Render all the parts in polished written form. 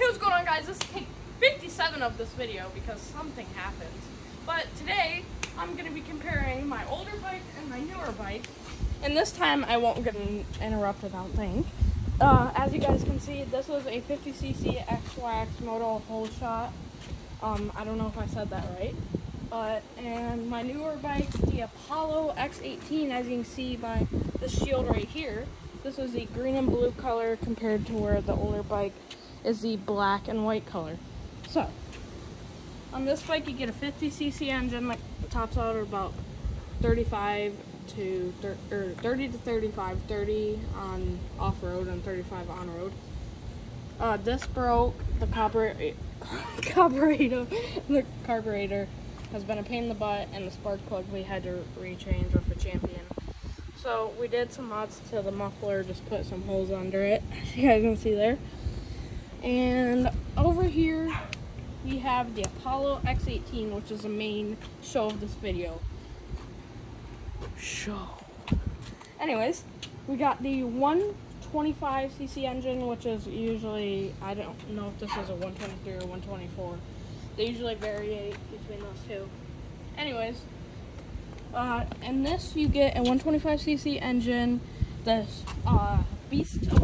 Hey, what's going on, guys? This is take 57 of this video because something happens. But today, I'm going to be comparing my older bike and my newer bike. And this time, I won't get interrupted, I don't think. As you guys can see, this was a 50cc X-Wax Moto Whole Shot. I don't know if I said that right. And my newer bike, the Apollo X-18, as you can see by the shield right here. This is the green and blue color compared to where the older bike is the black and white color. So, on this bike you get a 50cc engine that tops out at about 30 to 35, 30 on off-road and 35 on-road. This broke, the carburetor has been a pain in the butt, and the spark plug we had to rechange with a Champion. So we did some mods to the muffler, just put some holes under it, as you guys can see there. And over here we have the Apollo X-18, which is the main show of this video. Anyways, we got the 125cc engine, which is usually, I don't know if this is a 123 or 124. They usually vary between those two. Anyways, in this you get a 125cc engine, this beast of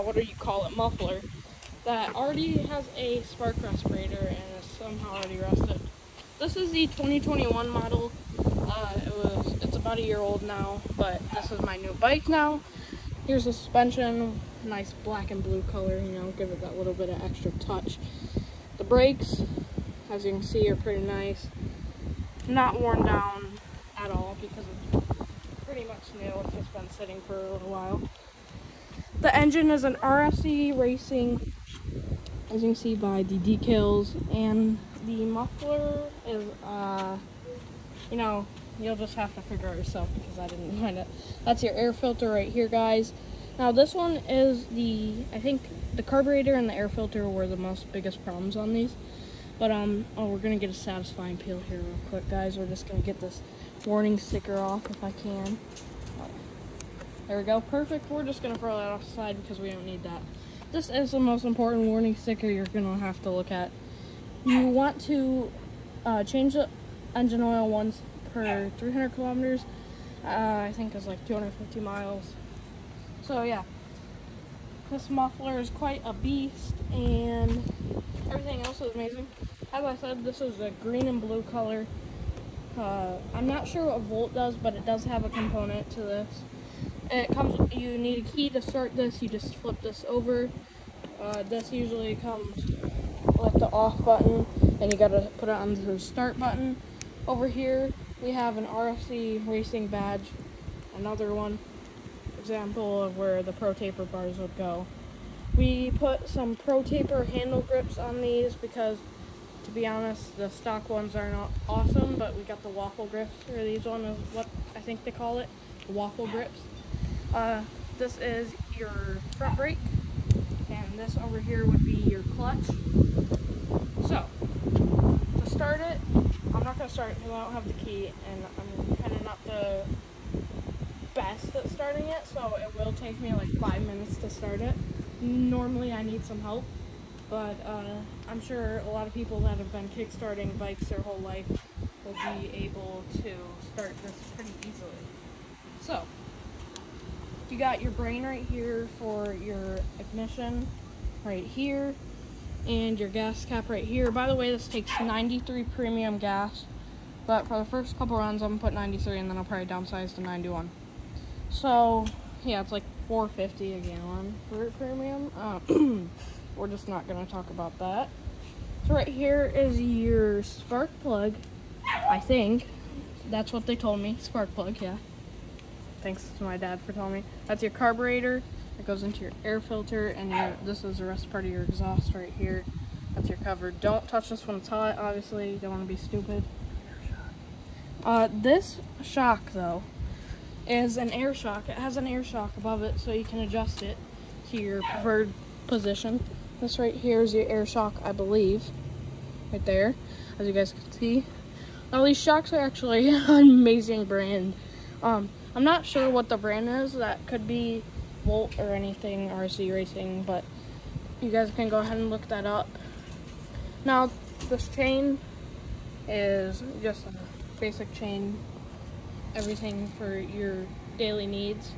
what do you call it, muffler, that already has a spark respirator and is somehow already rusted. This is the 2021 model. It's about a year old now, but this is my new bike now. Here's the suspension, nice black and blue color, you know, give it that little bit of extra touch. The brakes, as you can see, are pretty nice. Not worn down at all because it's pretty much new. It's just been sitting for a little while. The engine is an RSC Racing, as you can see by the decals, and the muffler is, you know, you'll just have to figure out yourself because I didn't find it. That's your air filter right here, guys. Now this one is I think the carburetor and the air filter were the biggest problems on these. But, we're gonna get a satisfying peel here real quick, guys. We're just gonna get this warning sticker off if I can. There we go, perfect. We're just gonna throw that off the side because we don't need that. This is the most important warning sticker you're gonna have to look at. You want to change the engine oil once per 300 kilometers. I think it's like 250 miles. So yeah, this muffler is quite a beast, and everything else is amazing. As I said, this is a green and blue color. I'm not sure what Volt does, but it does have a component to this. You need a key to start this. You just flip this over. This usually comes with the off button, and you gotta put it on the start button. Over here, we have an RFC Racing badge, another one, example of where the Pro Taper bars would go. We put some Pro Taper handle grips on these because, to be honest, the stock ones are not awesome, but we got the waffle grips, or these one is what I think they call it, the waffle grips. This is your front brake, and this over here would be your clutch. So, to start it, I'm not going to start it because I don't have the key, and I'm kind of not the best at starting it, so it will take me like 5 minutes to start it. Normally I need some help, but I'm sure a lot of people that have been kickstarting bikes their whole life will be able to start this pretty easily. So, you got your brain right here for your ignition right here, and your gas cap right here. By the way, this takes 93 premium gas, but for the first couple runs I'm gonna put 93, and then I'll probably downsize to 91. So yeah, it's like $4.50 a gallon for premium. We're just not gonna talk about that. So right here is your spark plug. I think that's what they told me. Spark plug, yeah. Thanks to my dad for telling me. That's your carburetor. It goes into your air filter, and this is the rest part of your exhaust right here. That's your cover. Don't touch this when it's hot, obviously. You don't want to be stupid. This shock, though, is an air shock. It has an air shock above it, so you can adjust it to your preferred position. This right here is your air shock, I believe. Right there, as you guys can see. Now, these shocks are actually an amazing brand. I'm not sure what the brand is. That could be Volt or anything, RC Racing, but you guys can go ahead and look that up. Now, this chain is just a basic chain, everything for your daily needs.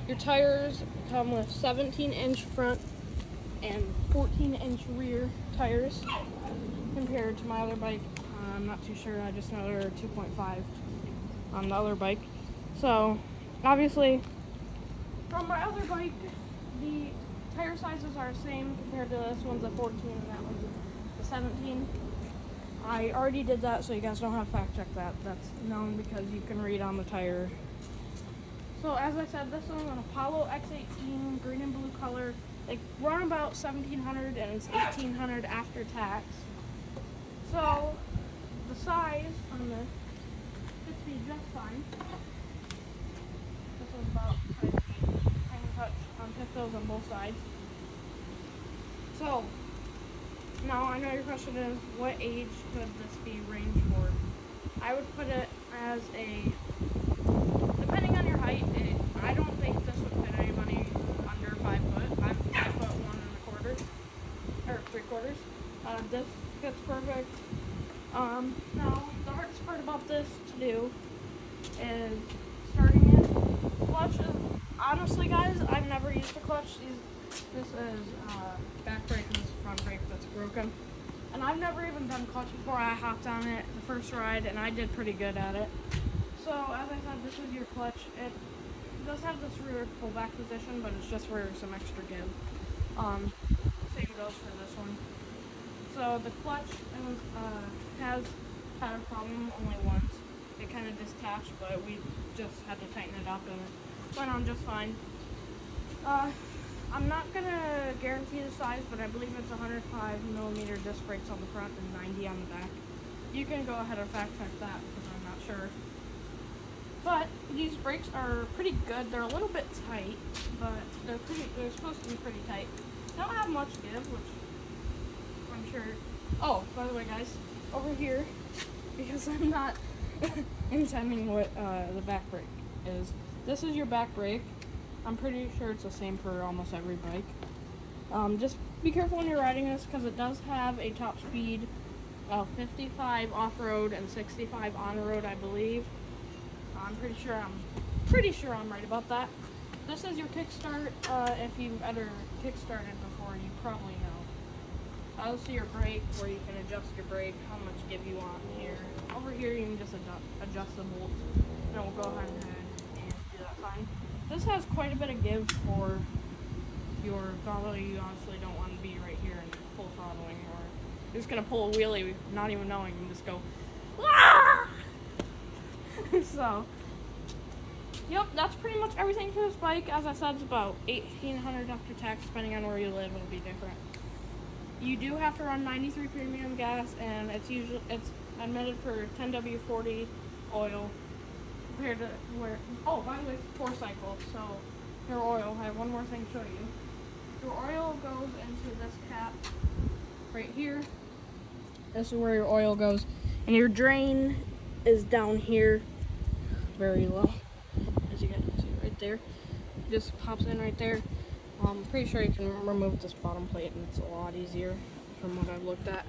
Your tires come with 17-inch front and 14-inch rear tires compared to my other bike. I'm not too sure, I just know they're 2.5 on the other bike. So, obviously, from my other bike, the tire sizes are the same compared to this one's a 14 and that one's a 17. I already did that, so you guys don't have to fact check that. That's known because you can read on the tire. So as I said, this one's an Apollo X-18 green and blue color. They run about $1,700 and it's $1,800 after tax. So the size on this fits me just fine. This one's about 5 feet. Tiny touch on pistols on both sides. So now I know your question is, what age could this be ranged for? I would put it as a, depending on your height, I don't think this would fit anybody under 5 foot. I'm 5 foot 1 1/4 or 3/4. This fits perfect. Now the hardest part about this to do is starting it. Clutch is, honestly guys, I've never used a clutch. This is back brake and this is front brake that's broken. And I've never even done clutch before. I hopped on it the first ride and I did pretty good at it. So as I said, this is your clutch. It does have this rear pullback position, but it's just for some extra give. Same goes for this one. So the clutch has had a problem only once. It kind of detached, but we just had to tighten it up and it went on just fine. I'm not going to guarantee the size, but I believe it's 105mm disc brakes on the front and 90 on the back. You can go ahead and fact check that because I'm not sure. But these brakes are pretty good. They're a little bit tight, but they're supposed to be pretty tight. They don't have much give, which I'm sure. Oh, by the way guys, over here, because I'm not intending what the back brake is. This is your back brake. I'm pretty sure it's the same for almost every bike. Just be careful when you're riding this because it does have a top speed of 55 off-road and 65 on-road, I believe. I'm pretty sure I'm right about that. This is your Kickstart. If you've ever kickstarted before, you probably know. I'll see your brake where you can adjust your brake, how much give you want here. Over here you can just adjust the bolts. And we'll go ahead and do that fine. This has quite a bit of give for your throttle. You honestly don't want to be right here and full throttling, or you're just gonna pull a wheelie not even knowing and just go Wah! So yep, that's pretty much everything for this bike. As I said, it's about $1,800 after tax. Depending on where you live, it'll be different. You do have to run 93 premium gas, and it's admitted for 10W40 oil. Compared to where, oh, by the way, 4 cycles. So your oil, I have one more thing to show you. Your oil goes into this cap right here. This is where your oil goes, and your drain is down here, very low, as you guys can see right there. It just pops in right there. I'm pretty sure you can remove this bottom plate, and it's a lot easier from what I've looked at.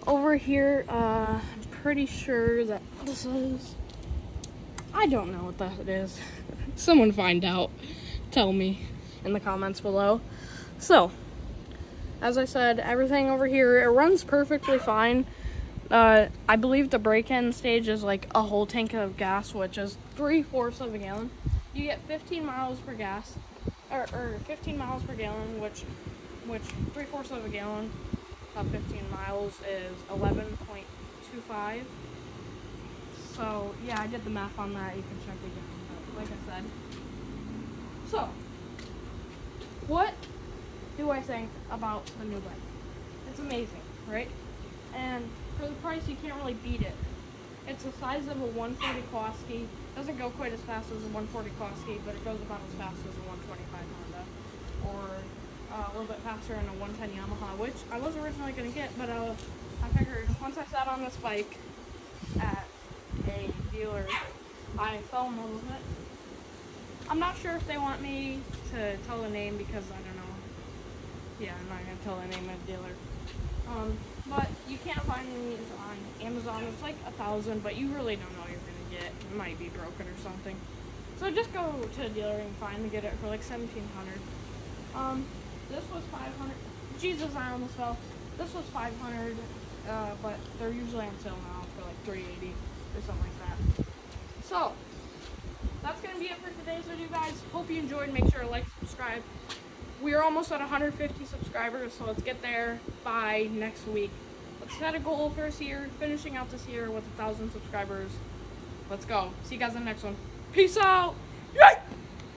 Over here, I'm pretty sure that this is, I don't know what that is. Someone find out. Tell me in the comments below. So, as I said, everything over here, it runs perfectly fine. I believe the break-in stage is like a whole tank of gas, which is 3/4 of a gallon. You get 15 miles per gas, or 15 miles per gallon, which 3/4 of a gallon of 15 miles is 11.25. So yeah, I did the math on that. You can check again, but like I said. So, what do I think about the new bike? It's amazing, right? And for the price, you can't really beat it. It's the size of a 140 Kawasaki. Doesn't go quite as fast as a 140 Kawasaki, but it goes about as fast as a 125 Honda, or a little bit faster in a 110 Yamaha, which I was originally going to get, but I figured once I sat on this bike at a dealer, I fell in love with it. I'm not sure if they want me to tell the name because I don't know. Yeah, I'm not gonna tell the name of the dealer. But you can't find these on Amazon. It's like 1,000, but you really don't know what you're gonna get. It might be broken or something. So just go to a dealer and find and get it for like $1,700. This was $500. Jesus, I almost fell. This was $500, but they're usually on sale now for like $380 or something like that. So that's gonna be it for today's video, guys. Hope you enjoyed. Make sure to like, subscribe. We are almost at 150 subscribers, so let's get there by next week. Let's set a goal for this year, finishing out this year with 1,000 subscribers. Let's go. See you guys in the next one. Peace out. Yay!